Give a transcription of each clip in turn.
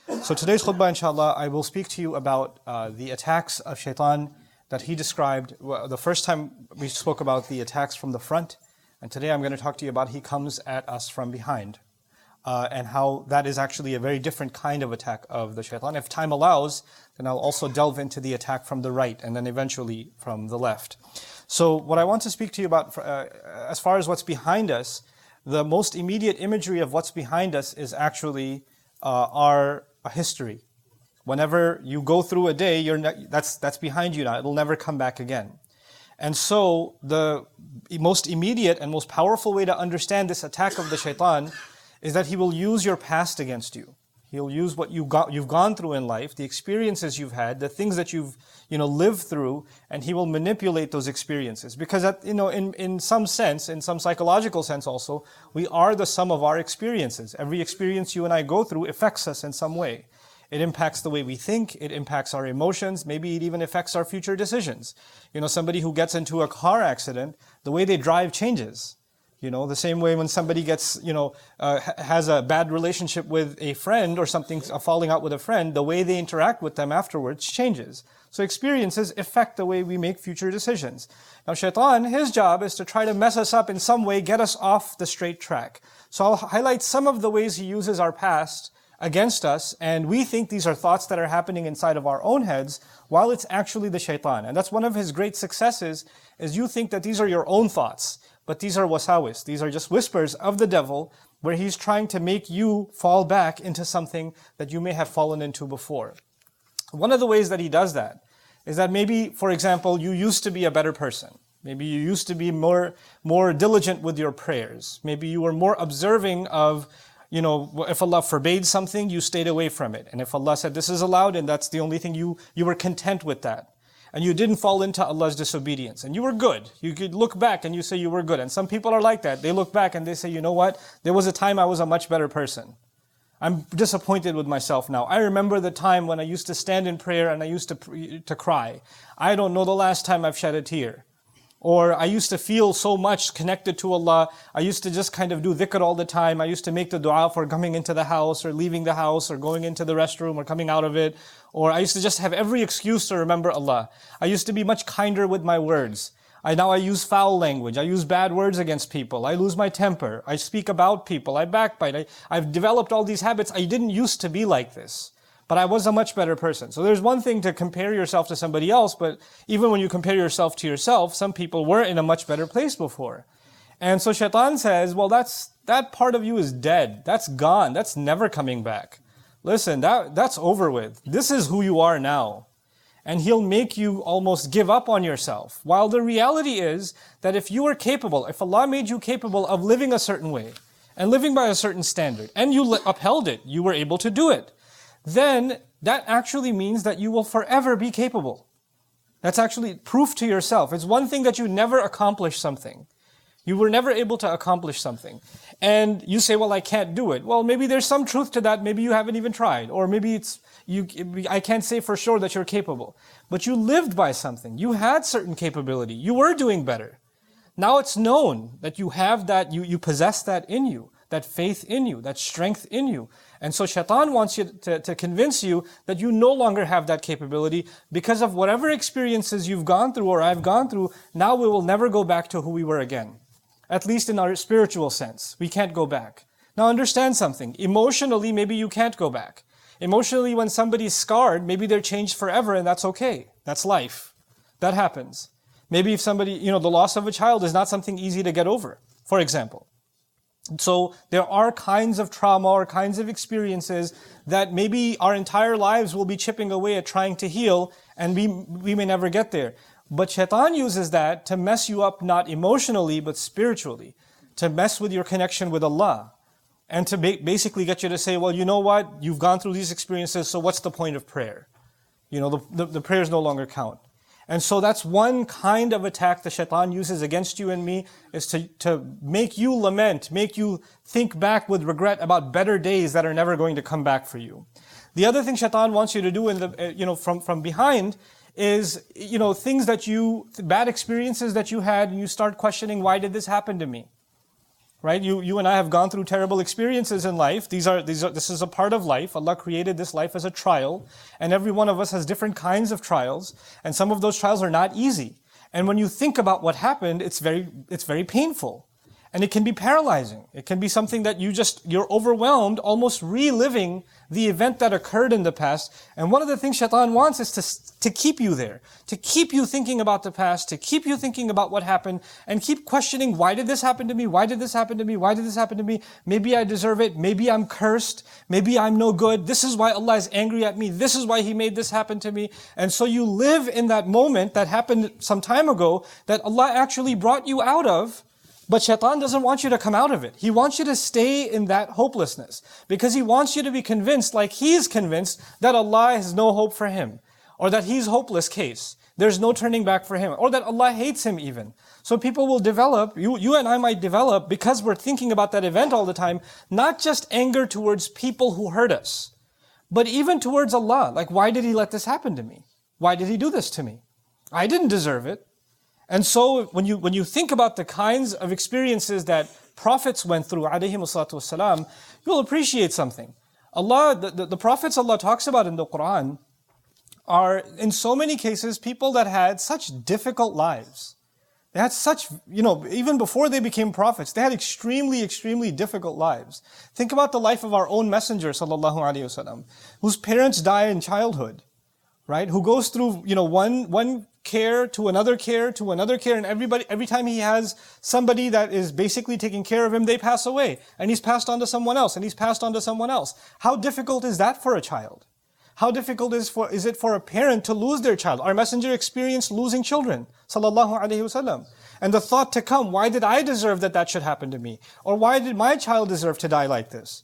So today's khutbah, inshallah, I will speak to you about the attacks of shaitan that he described. Well, the first time we spoke about the attacks from the front, and today I'm going to talk to you about he comes at us from behind, and how that is actually a very different kind of attack of the shaitan. If time allows, then I'll also delve into the attack from the right and then eventually from the left. So what I want to speak to you about as far as what's behind us, the most immediate imagery of what's behind us is actually our history. Whenever you go through a day, that's behind you now. It'll never come back again. And so the most immediate and most powerful way to understand this attack of the shaitan is that he will use your past against you. He'll use what you've gone through in life, the experiences you've had, the things that you've lived through, and he will manipulate those experiences. Because in some sense, in some psychological sense also, we are the sum of our experiences. Every experience you and I go through affects us in some way. It impacts the way we think, it impacts our emotions, maybe it even affects our future decisions. Somebody who gets into a car accident, the way they drive changes. The same way when somebody gets, has a bad relationship with a friend or something, falling out with a friend, the way they interact with them afterwards changes. So experiences affect the way we make future decisions. Now shaitan, his job is to try to mess us up in some way, get us off the straight track. So I'll highlight some of the ways he uses our past against us, and we think these are thoughts that are happening inside of our own heads, while it's actually the shaitan. And that's one of his great successes, is you think that these are your own thoughts. But these are wasawis. These are just whispers of the devil where he's trying to make you fall back into something that you may have fallen into before. One of the ways that he does that is that maybe, for example, you used to be a better person. Maybe you used to be more diligent with your prayers. Maybe you were more observing of, if Allah forbade something, you stayed away from it. And if Allah said this is allowed, and that's the only thing, you were content with that. And you didn't fall into Allah's disobedience. And you were good. You could look back and you say you were good. And some people are like that. They look back and they say, you know what? There was a time I was a much better person. I'm disappointed with myself now. I remember the time when I used to stand in prayer and I used to cry. I don't know the last time I've shed a tear. Or I used to feel so much connected to Allah. I used to just kind of do dhikr all the time. I used to make the dua for coming into the house or leaving the house or going into the restroom or coming out of it. Or I used to just have every excuse to remember Allah. I used to be much kinder with my words. Now I use foul language. I use bad words against people. I lose my temper. I speak about people. I backbite. I've developed all these habits. I didn't used to be like this. But I was a much better person. So there's one thing to compare yourself to somebody else, but even when you compare yourself to yourself, some people were in a much better place before. And so shaitan says, well, that part of you is dead. That's gone. That's never coming back. Listen, that's over with. This is who you are now. And he'll make you almost give up on yourself. While the reality is that if you were capable, if Allah made you capable of living a certain way and living by a certain standard, and you upheld it, you were able to do it, then that actually means that you will forever be capable. That's actually proof to yourself. It's one thing that you never accomplish something. You were never able to accomplish something. And you say, well, I can't do it. Well, maybe there's some truth to that. Maybe you haven't even tried. Or maybe I can't say for sure that you're capable. But you lived by something. You had certain capability. You were doing better. Now it's known that you have that, you possess that in you, that faith in you, that strength in you. And so shaitan wants you to convince you that you no longer have that capability because of whatever experiences you've gone through or I've gone through. Now we will never go back to who we were again. At least in our spiritual sense, we can't go back. Now understand something. Emotionally, maybe you can't go back. Emotionally, when somebody's scarred, maybe they're changed forever and that's okay. That's life. That happens. Maybe if somebody, the loss of a child is not something easy to get over, for example. So there are kinds of trauma or kinds of experiences that maybe our entire lives will be chipping away at trying to heal, and we may never get there. But shaitan uses that to mess you up not emotionally but spiritually, to mess with your connection with Allah, and to basically get you to say, well, you know what? You've gone through these experiences, so what's the point of prayer? The prayers no longer count. And so that's one kind of attack the shaitan uses against you and me, is to make you lament, make you think back with regret about better days that are never going to come back for you. The other thing shaitan wants you to do from behind is, bad experiences that you had, and you start questioning, why did this happen to me? right? You and I have gone through terrible experiences in life. This is a part of life. Allah created this life as a trial, and every one of us has different kinds of trials, and some of those trials are not easy. And when you think about what happened, it's very painful. And it can be paralyzing. It can be something that you're overwhelmed, almost reliving the event that occurred in the past. And one of the things Shaitan wants is to keep you there, to keep you thinking about the past, to keep you thinking about what happened, and keep questioning, why did this happen to me? Why did this happen to me? Why did this happen to me? Maybe I deserve it. Maybe I'm cursed. Maybe I'm no good. This is why Allah is angry at me. This is why He made this happen to me. And so you live in that moment that happened some time ago that Allah actually brought you out of. But Shaitan doesn't want you to come out of it. He wants you to stay in that hopelessness because he wants you to be convinced, like he's convinced, that Allah has no hope for him, or that he's hopeless case. There's no turning back for him, or that Allah hates him even. So people will develop, you and I might develop, because we're thinking about that event all the time, not just anger towards people who hurt us, but even towards Allah. Like, why did He let this happen to me? Why did He do this to me? I didn't deserve it. And so when you think about the kinds of experiences that prophets went through, alayhimu salatu wassalam, you'll appreciate something. The prophets Allah talks about in the Quran are, in so many cases, people that had such difficult lives. They had such, even before they became prophets, they had extremely, extremely difficult lives. Think about the life of our own messenger, sallallahu alaihi wasallam, whose parents die in childhood, right? Who goes through, one care to another care to another care, and every time he has somebody that is basically taking care of him, they pass away, and he's passed on to someone else, and he's passed on to someone else. How difficult is that for a child? How difficult is it for a parent to lose their child? Our messenger experienced losing children, sallallahu alaihi wasallam. And the thought to come, why did I deserve that should happen to me? Or why did my child deserve to die like this?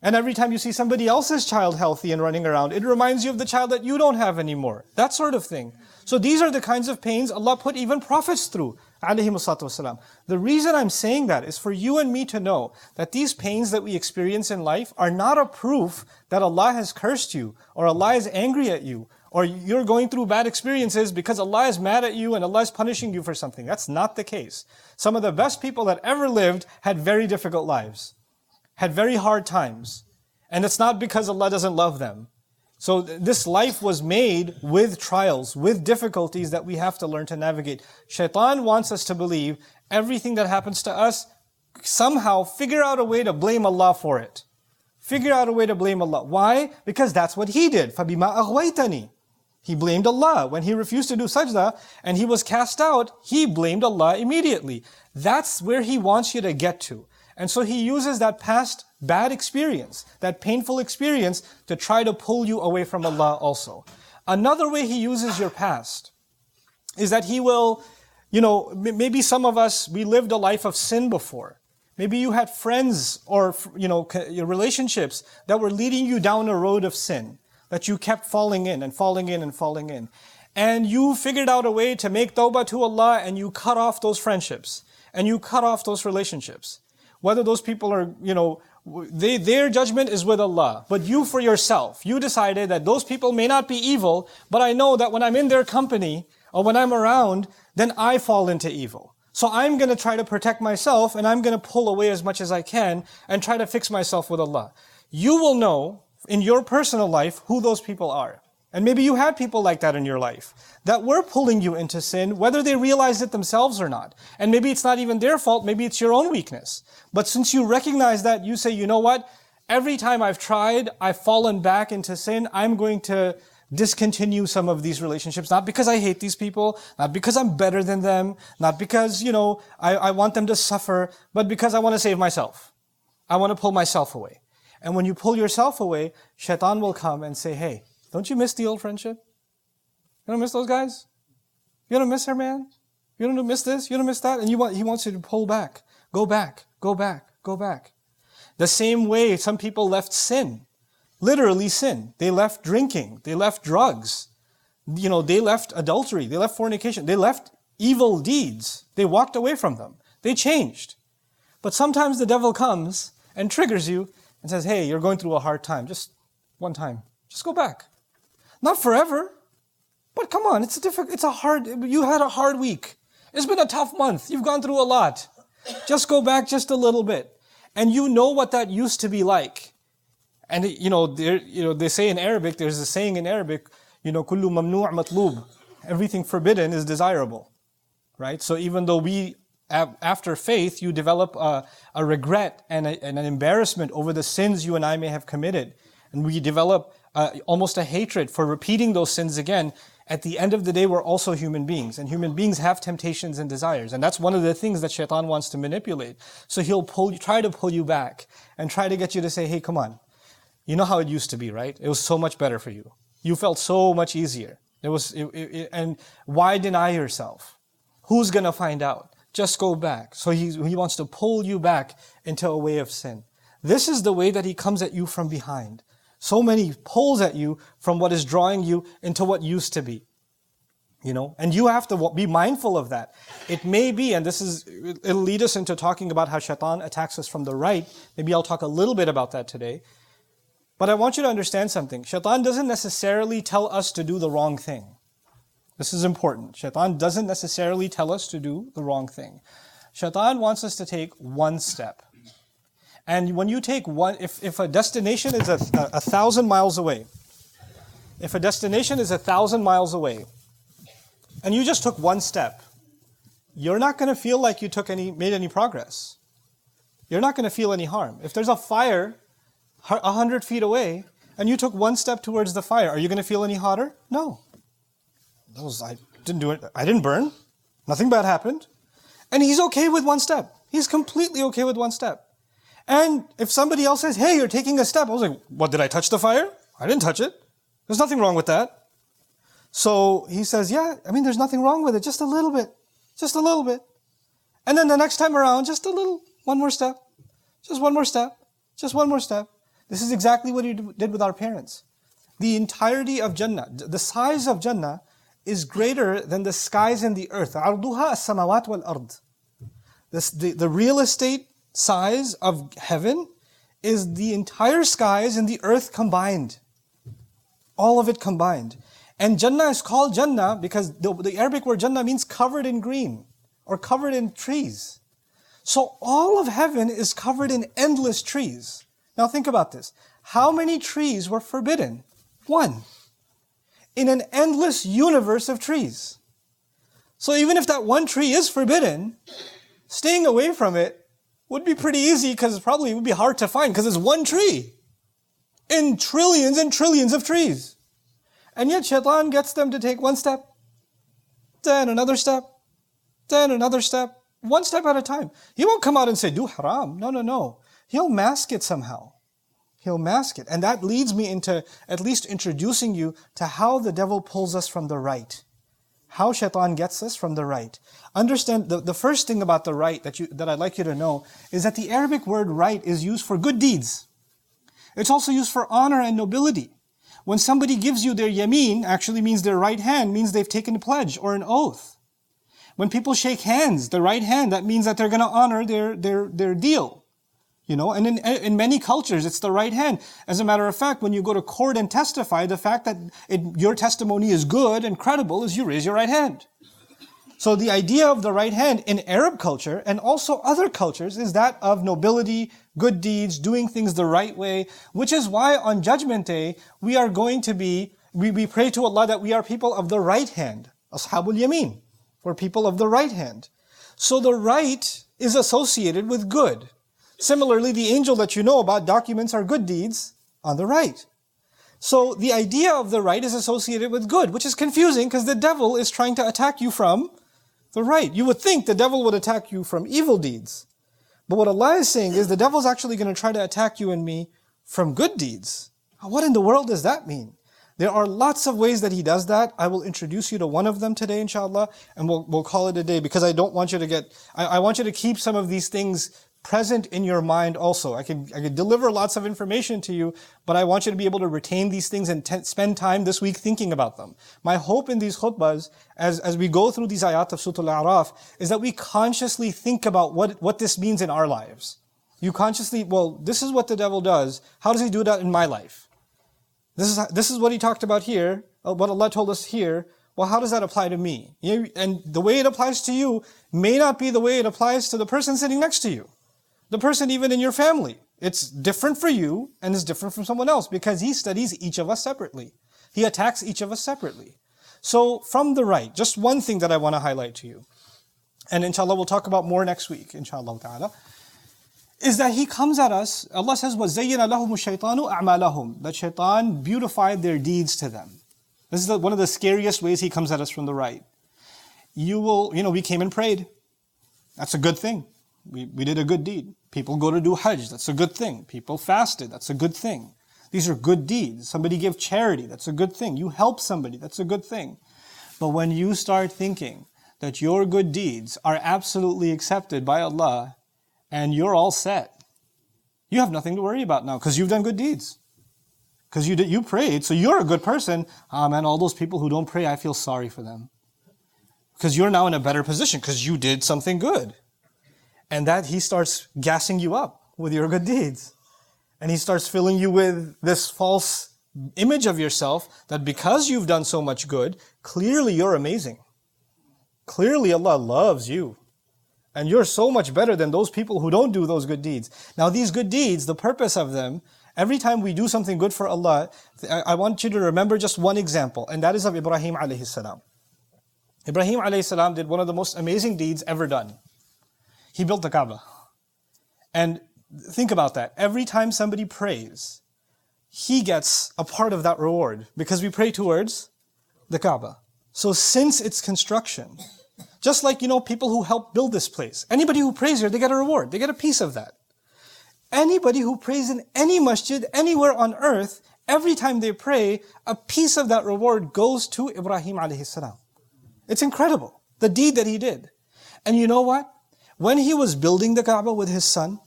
And every time you see somebody else's child healthy and running around, it reminds you of the child that you don't have anymore. That sort of thing. So these are the kinds of pains Allah put even prophets through, alayhimu salatu wasalam. The reason I'm saying that is for you and me to know that these pains that we experience in life are not a proof that Allah has cursed you, or Allah is angry at you, or you're going through bad experiences because Allah is mad at you and Allah is punishing you for something. That's not the case. Some of the best people that ever lived had very difficult lives, had very hard times. And it's not because Allah doesn't love them. So this life was made with trials, with difficulties that we have to learn to navigate. Shaitan wants us to believe everything that happens to us, somehow figure out a way to blame Allah for it. Figure out a way to blame Allah. Why? Because that's what he did. فَبِمَا أَغْوَيْتَنِي. He blamed Allah. When he refused to do sajda and he was cast out, he blamed Allah immediately. That's where he wants you to get to. And so he uses that past bad experience, that painful experience, to try to pull you away from Allah also. Another way he uses your past is that he will, maybe some of us, we lived a life of sin before. Maybe you had friends or, relationships that were leading you down a road of sin, that you kept falling in and falling in and falling in. And you figured out a way to make tawbah to Allah, and you cut off those friendships, and you cut off those relationships. Whether those people are, their judgment is with Allah. But you for yourself, you decided that those people may not be evil, but I know that when I'm in their company or when I'm around, then I fall into evil. So I'm going to try to protect myself, and I'm going to pull away as much as I can and try to fix myself with Allah. You will know in your personal life who those people are. And maybe you had people like that in your life that were pulling you into sin, whether they realized it themselves or not. And maybe it's not even their fault, maybe it's your own weakness. But since you recognize that, you say, you know what? Every time I've tried, I've fallen back into sin. I'm going to discontinue some of these relationships, not because I hate these people, not because I'm better than them, not because, I want them to suffer, but because I want to save myself. I want to pull myself away. And when you pull yourself away, Shaitan will come and say, hey, don't you miss the old friendship? You don't miss those guys? You don't miss her, man? You don't miss this? You don't miss that? And he wants you to pull back. Go back. Go back. Go back. The same way some people left sin. Literally sin. They left drinking. They left drugs. They left adultery. They left fornication. They left evil deeds. They walked away from them. They changed. But sometimes the devil comes and triggers you and says, hey, you're going through a hard time. Just one time. Just go back. Not forever, but come on, you had a hard week. It's been a tough month. You've gone through a lot. Just go back just a little bit. And you know what that used to be like. And they say in Arabic, there's a saying in Arabic, kullu mamnu' matlub. Everything forbidden is desirable. Right? So even though after faith, you develop a regret and an embarrassment over the sins you and I may have committed. And we develop almost a hatred for repeating those sins again. At the end of the day, we're also human beings. And human beings have temptations and desires. And that's one of the things that shaitan wants to manipulate. So he'll try to pull you back and try to get you to say, hey, come on. You know how it used to be, right? It was so much better for you. You felt so much easier. And why deny yourself? Who's going to find out? Just go back. So he wants to pull you back into a way of sin. This is the way that he comes at you from behind. So many pulls at you from what is drawing you into what used to be. And you have to be mindful of that. It may be, and it'll lead us into talking about how shaitan attacks us from the right. Maybe I'll talk a little bit about that today. But I want you to understand something. Shaitan doesn't necessarily tell us to do the wrong thing. This is important. Shaitan doesn't necessarily tell us to do the wrong thing. Shaitan wants us to take one step. And when you take one, if a destination is 1,000 miles away, if a destination is 1,000 miles away, and you just took one step, you're not going to feel like you made any progress. You're not going to feel any harm. If there's a fire 100 feet away, and you took one step towards the fire, are you going to feel any hotter? No. I didn't do it. I didn't burn. Nothing bad happened. And he's okay with one step. He's completely okay with one step. And if somebody else says, hey, you're taking a step, I was like, what, did I touch the fire? I didn't touch it. There's nothing wrong with that. So he says, yeah, there's nothing wrong with it. Just a little bit. Just a little bit. And then the next time around, just one more step. Just one more step. Just one more step. This is exactly what he did with our parents. The entirety of Jannah, the size of Jannah, is greater than the skies and the earth. عَرْضُهَا السَّمَوَاتُ وَالْأَرْضِ. The real estate size of heaven is the entire skies and the earth combined. All of it combined. And Jannah is called Jannah because the Arabic word Jannah means covered in green or covered in trees. So all of heaven is covered in endless trees. Now think about this. How many trees were forbidden? One. In an endless universe of trees. So even if that one tree is forbidden, staying away from it would be pretty easy because it would be hard to find because it's one tree in trillions and trillions of trees. And yet shaitan gets them to take one step, then another step, then another step, one step at a time. He won't come out and say, do haram. No. He'll mask it somehow. He'll mask it. And that leads me into at least introducing you to how the devil pulls us from the right. How shaitan gets us from the right. Understand, the first thing about the right that I'd like you to know is that the Arabic word right is used for good deeds. It's also used for honor and nobility. When somebody gives you their yameen, actually means their right hand, means they've taken a pledge or an oath. When people shake hands, the right hand, that means that they're going to honor their deal. And in many cultures, it's the right hand. As a matter of fact, when you go to court and testify, the fact that your testimony is good and credible is you raise your right hand. So the idea of the right hand in Arab culture and also other cultures is that of nobility, good deeds, doing things the right way, which is why on Judgment Day, we pray to Allah that we are people of the right hand. Ashabul Yameen. We're people of the right hand. So the right is associated with good. Similarly, the angel that you know about documents our good deeds on the right. So the idea of the right is associated with good, which is confusing because the devil is trying to attack you from the right. You would think the devil would attack you from evil deeds. But what Allah is saying is the devil's actually going to try to attack you and me from good deeds. What in the world does that mean? There are lots of ways that he does that. I will introduce you to one of them today, inshallah, and we'll call it a day because I don't want you to I want you to keep some of these things present in your mind also. I could deliver lots of information to you, but I want you to be able to retain these things and spend time this week thinking about them. My hope in these khutbahs, as we go through these ayat of Surah Al-A'raf, is that we consciously think about what this means in our lives. You consciously, this is what the devil does. How does he do that in my life? This is what he talked about here, what Allah told us here. Well, how does that apply to me? And the way it applies to you may not be the way it applies to the person sitting next to you. The person even in your family. It's different for you and it's different from someone else because he studies each of us separately. He attacks each of us separately. So from the right, just one thing that I want to highlight to you, and inshallah we'll talk about more next week, inshallah ta'ala, is that he comes at us, Allah says, وَزَيَّنَ لَهُمُ الشَّيْطَانُ أَعْمَالَهُم. That shaitan beautified their deeds to them. This is one of the scariest ways he comes at us from the right. We came and prayed. That's a good thing. We did a good deed. People go to do Hajj. That's a good thing. People fasted. That's a good thing. These are good deeds. Somebody gave charity. That's a good thing. You help somebody. That's a good thing. But when you start thinking that your good deeds are absolutely accepted by Allah and you're all set, you have nothing to worry about now because you've done good deeds. Because you prayed, so you're a good person. Man, all those people who don't pray, I feel sorry for them. Because you're now in a better position because you did something good. And that he starts gassing you up with your good deeds. And he starts filling you with this false image of yourself that because you've done so much good, clearly you're amazing. Clearly Allah loves you. And you're so much better than those people who don't do those good deeds. Now these good deeds, the purpose of them, every time we do something good for Allah, I want you to remember just one example, and that is of Ibrahim alayhi salam. Ibrahim alayhi salam did one of the most amazing deeds ever done. He built the Kaaba. And think about that. Every time somebody prays, he gets a part of that reward because we pray towards the Kaaba. So since its construction, just like, people who help build this place, anybody who prays here, they get a reward. They get a piece of that. Anybody who prays in any masjid, anywhere on earth, every time they pray, a piece of that reward goes to Ibrahim alayhi salam. It's incredible, the deed that he did. And you know what? When he was building the Kaaba with his son,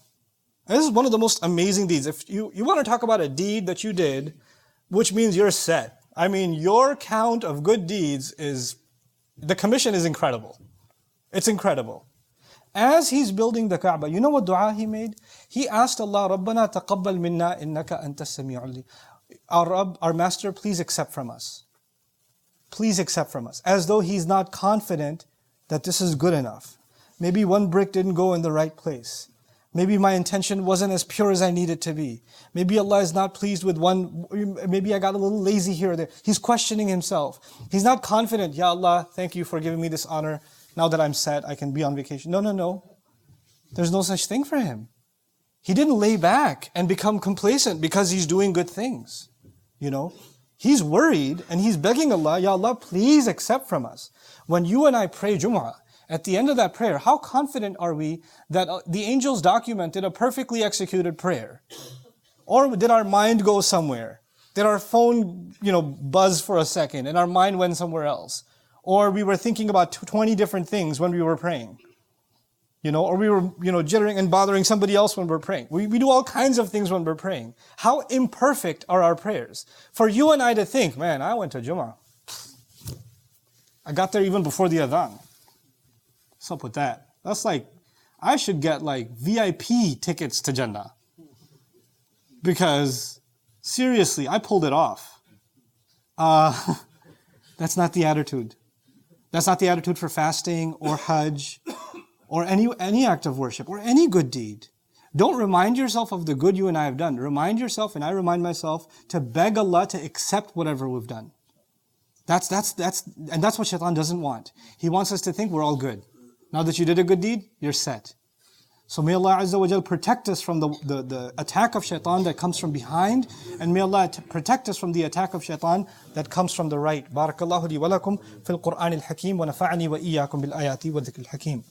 and this is one of the most amazing deeds. If you want to talk about a deed that you did, which means you're set. I mean, your count of good deeds the commission is incredible. It's incredible. As he's building the Kaaba, you know what dua he made? He asked Allah, رَبَّنَا تَقَبَّلْ مِنَّا إِنَّكَ أَنْتَ السَّمِيعُ الْعَلِيمُ. Our Rabb, our Master, please accept from us. Please accept from us. As though he's not confident that this is good enough. Maybe one brick didn't go in the right place. Maybe my intention wasn't as pure as I need it to be. Maybe Allah is not pleased with maybe I got a little lazy here or there. He's questioning himself. He's not confident, Ya Allah, thank you for giving me this honor. Now that I'm set, I can be on vacation. No. There's no such thing for him. He didn't lay back and become complacent because he's doing good things. He's worried and he's begging Allah, Ya Allah, please accept from us. When you and I pray Jumu'ah, at the end of that prayer, how confident are we that the angels documented a perfectly executed prayer? Or did our mind go somewhere? Did our phone, buzz for a second and our mind went somewhere else? Or we were thinking about 20 different things when we were praying. Or we were, jittering and bothering somebody else when we're praying. We do all kinds of things when we're praying. How imperfect are our prayers? For you and I to think, man, I went to Jummah. I got there even before the adhan. What's up with that? That's like, I should get VIP tickets to Jannah. Because, seriously, I pulled it off. That's not the attitude. That's not the attitude for fasting or Hajj or any act of worship or any good deed. Don't remind yourself of the good you and I have done. Remind yourself, and I remind myself, to beg Allah to accept whatever we've done. That's what Shaitan doesn't want. He wants us to think we're all good. Now that you did a good deed, you're set. So may Allah Azza wa Jal protect us from the attack of Shaitan that comes from behind, and may Allah protect us from the attack of Shaitan that comes from the right. Barakallahu li wa lakum fil Qur'an al-Hakim wa nafa'ani wa iyyakum bil ayati wa dhikr al-Hakim.